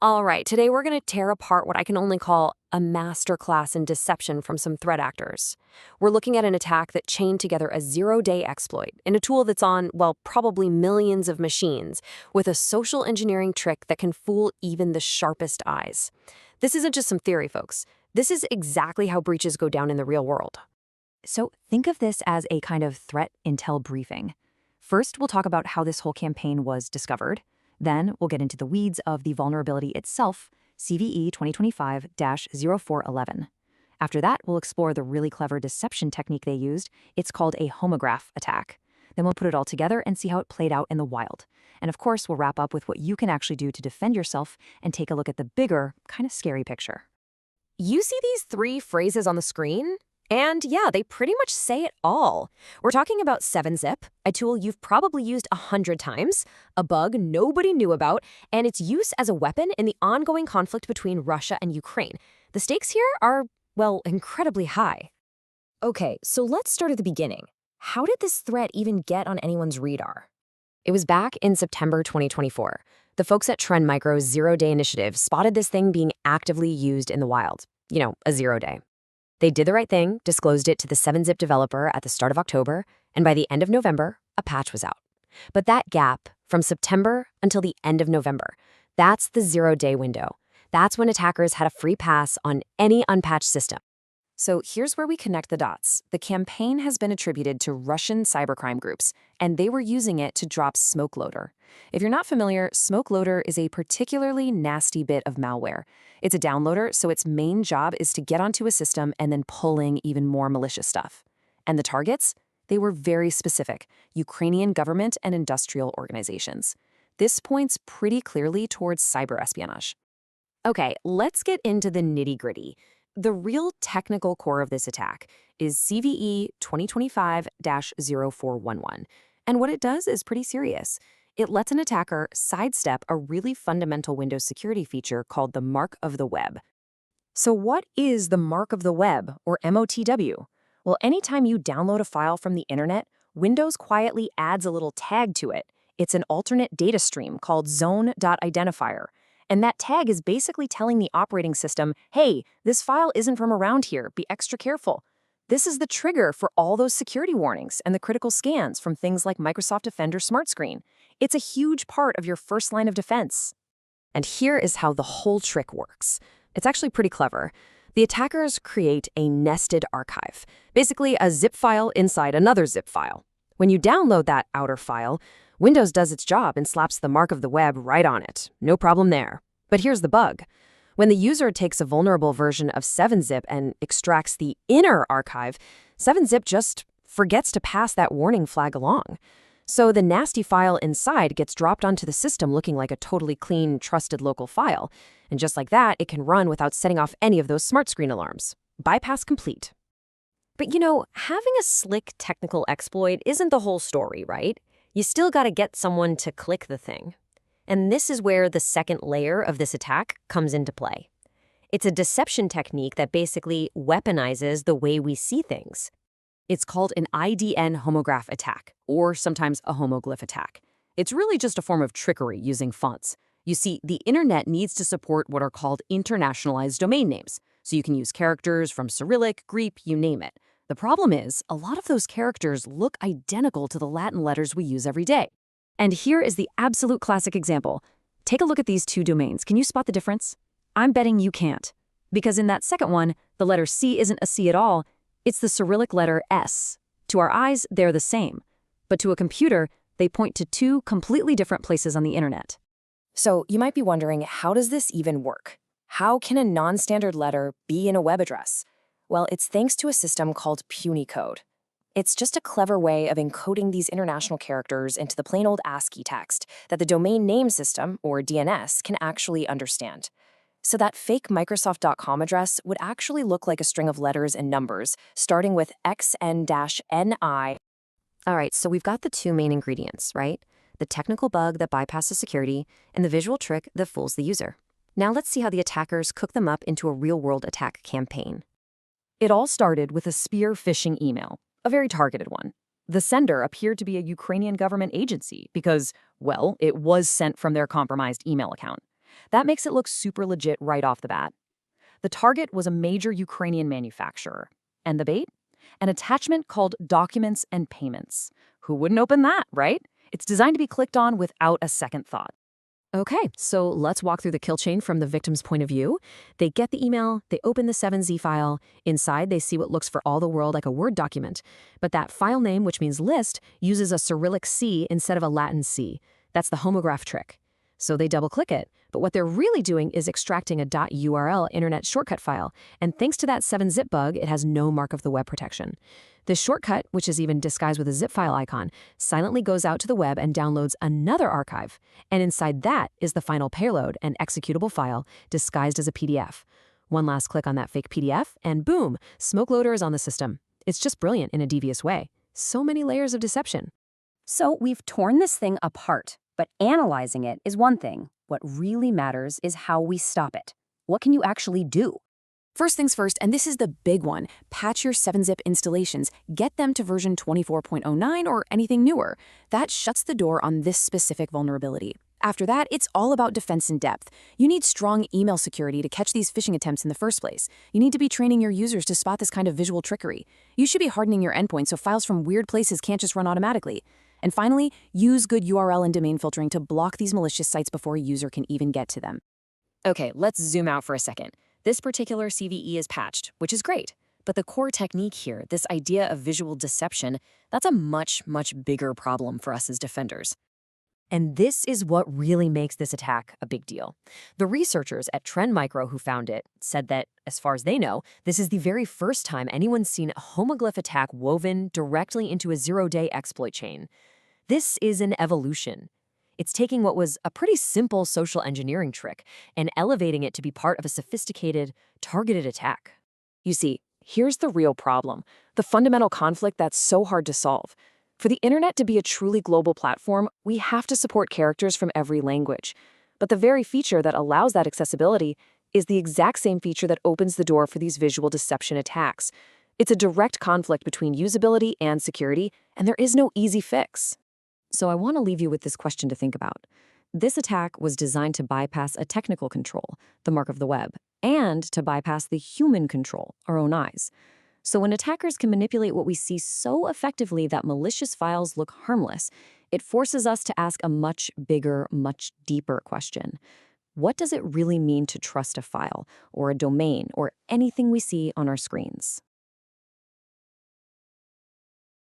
All right, today we're going to tear apart what I can only call a masterclass in deception from some threat actors. We're looking at an attack that chained together a zero-day exploit in a tool that's on, well, probably millions of machines, with a social engineering trick that can fool even the sharpest eyes. This isn't just some theory, folks. This is exactly how breaches go down in the real world. So think of this as a kind of threat intel briefing. First, we'll talk about how this whole campaign was discovered. Then we'll get into the weeds of the vulnerability itself, CVE 2025-0411. After that, we'll explore the really clever deception technique they used. It's called a homoglyph attack. Then we'll put it all together and see how it played out in the wild. And of course, we'll wrap up with what you can actually do to defend yourself and take a look at the bigger, kind of scary picture. You see these three phrases on the screen? And yeah, they pretty much say it all. We're talking about 7-Zip, a tool you've probably used 100 times, a bug nobody knew about, and its use as a weapon in the ongoing conflict between Russia and Ukraine. The stakes here are, well, incredibly high. Okay, so let's start at the beginning. How did this threat even get on anyone's radar? It was back in September 2024. The folks at Trend Micro's zero-day initiative spotted this thing being actively used in the wild. You know, a zero-day. They did the right thing, disclosed it to the 7-Zip developer at the start of October, and by the end of November, a patch was out. But that gap, from September until the end of November, that's the zero-day window. That's when attackers had a free pass on any unpatched system. So here's where we connect the dots. The campaign has been attributed to Russian cybercrime groups, and they were using it to drop SmokeLoader. If you're not familiar, SmokeLoader is a particularly nasty bit of malware. It's a downloader, so its main job is to get onto a system and then pulling even more malicious stuff. And the targets? They were very specific: Ukrainian government and industrial organizations. This points pretty clearly towards cyber espionage. Okay, let's get into the nitty-gritty. The real technical core of this attack is CVE 2025-0411, and what it does is pretty serious. It lets an attacker sidestep a really fundamental Windows security feature called the mark of the web. So what is the mark of the web, or MOTW? Well, anytime you download a file from the internet, Windows quietly adds a little tag to it. It's an alternate data stream called zone.identifier. And that tag is basically telling the operating system, hey, this file isn't from around here, be extra careful. This is the trigger for all those security warnings and the critical scans from things like Microsoft Defender Smart Screen. It's a huge part of your first line of defense. And here is how the whole trick works. It's actually pretty clever. The attackers create a nested archive, basically a zip file inside another zip file. When you download that outer file, Windows does its job and slaps the mark of the web right on it. No problem there. But here's the bug. When the user takes a vulnerable version of 7-Zip and extracts the inner archive, 7-Zip just forgets to pass that warning flag along. So the nasty file inside gets dropped onto the system looking like a totally clean, trusted local file. And just like that, it can run without setting off any of those smart screen alarms. Bypass complete. But you know, having a slick technical exploit isn't the whole story, right? You still gotta get someone to click the thing. And this is where the second layer of this attack comes into play. It's a deception technique that basically weaponizes the way we see things. It's called an IDN homoglyph attack, or sometimes a homoglyph attack. It's really just a form of trickery using fonts. You see, the internet needs to support what are called internationalized domain names, so you can use characters from Cyrillic, Greek, you name it. The problem is, a lot of those characters look identical to the Latin letters we use every day. And here is the absolute classic example. Take a look at these two domains. Can you spot the difference? I'm betting you can't. Because in that second one, the letter C isn't a C at all. It's the Cyrillic letter S. To our eyes, they're the same. But to a computer, they point to two completely different places on the internet. So you might be wondering, how does this even work? How can a non-standard letter be in a web address? Well, it's thanks to a system called Punycode. It's just a clever way of encoding these international characters into the plain old ASCII text that the domain name system, or DNS, can actually understand. So that fake Microsoft.com address would actually look like a string of letters and numbers, starting with XN-NI. All right, so we've got the two main ingredients, right? The technical bug that bypasses security, and the visual trick that fools the user. Now let's see how the attackers cook them up into a real-world attack campaign. It all started with a spear phishing email, a very targeted one. The sender appeared to be a Ukrainian government agency because, well, it was sent from their compromised email account. That makes it look super legit right off the bat. The target was a major Ukrainian manufacturer. And the bait? An attachment called Documents and Payments. Who wouldn't open that, right? It's designed to be clicked on without a second thought. Okay, so let's walk through the kill chain from the victim's point of view. They get the email, they open the 7Z file. Inside, they see what looks for all the world like a Word document. But that file name, which means list, uses a Cyrillic C instead of a Latin C. That's the homoglyph trick. So they double-click it, but what they're really doing is extracting a .url internet shortcut file, and thanks to that 7-zip bug, it has no mark of the web protection. This shortcut, which is even disguised with a zip file icon, silently goes out to the web and downloads another archive, and inside that is the final payload, an executable file disguised as a PDF. One last click on that fake PDF, and boom, smoke loader is on the system. It's just brilliant in a devious way. So many layers of deception. So we've torn this thing apart, but analyzing it is one thing. What really matters is how we stop it. What can you actually do? First things first, and this is the big one, patch your 7-zip installations. Get them to version 24.09 or anything newer. That shuts the door on this specific vulnerability. After that, it's all about defense in depth. You need strong email security to catch these phishing attempts in the first place. You need to be training your users to spot this kind of visual trickery. You should be hardening your endpoint so files from weird places can't just run automatically. And finally, use good URL and domain filtering to block these malicious sites before a user can even get to them. Okay, let's zoom out for a second. This particular CVE is patched, which is great. But the core technique here, this idea of visual deception, that's a much, much bigger problem for us as defenders. And this is what really makes this attack a big deal. The researchers at Trend Micro who found it said that, as far as they know, this is the very first time anyone's seen a homoglyph attack woven directly into a zero-day exploit chain. This is an evolution. It's taking what was a pretty simple social engineering trick and elevating it to be part of a sophisticated, targeted attack. You see, here's the real problem, the fundamental conflict that's so hard to solve. For the internet to be a truly global platform, we have to support characters from every language. But the very feature that allows that accessibility is the exact same feature that opens the door for these visual deception attacks. It's a direct conflict between usability and security, and there is no easy fix. So I want to leave you with this question to think about. This attack was designed to bypass a technical control, the mark of the web, and to bypass the human control, our own eyes. So when attackers can manipulate what we see so effectively that malicious files look harmless, it forces us to ask a much bigger, much deeper question. What does it really mean to trust a file, or a domain, or anything we see on our screens?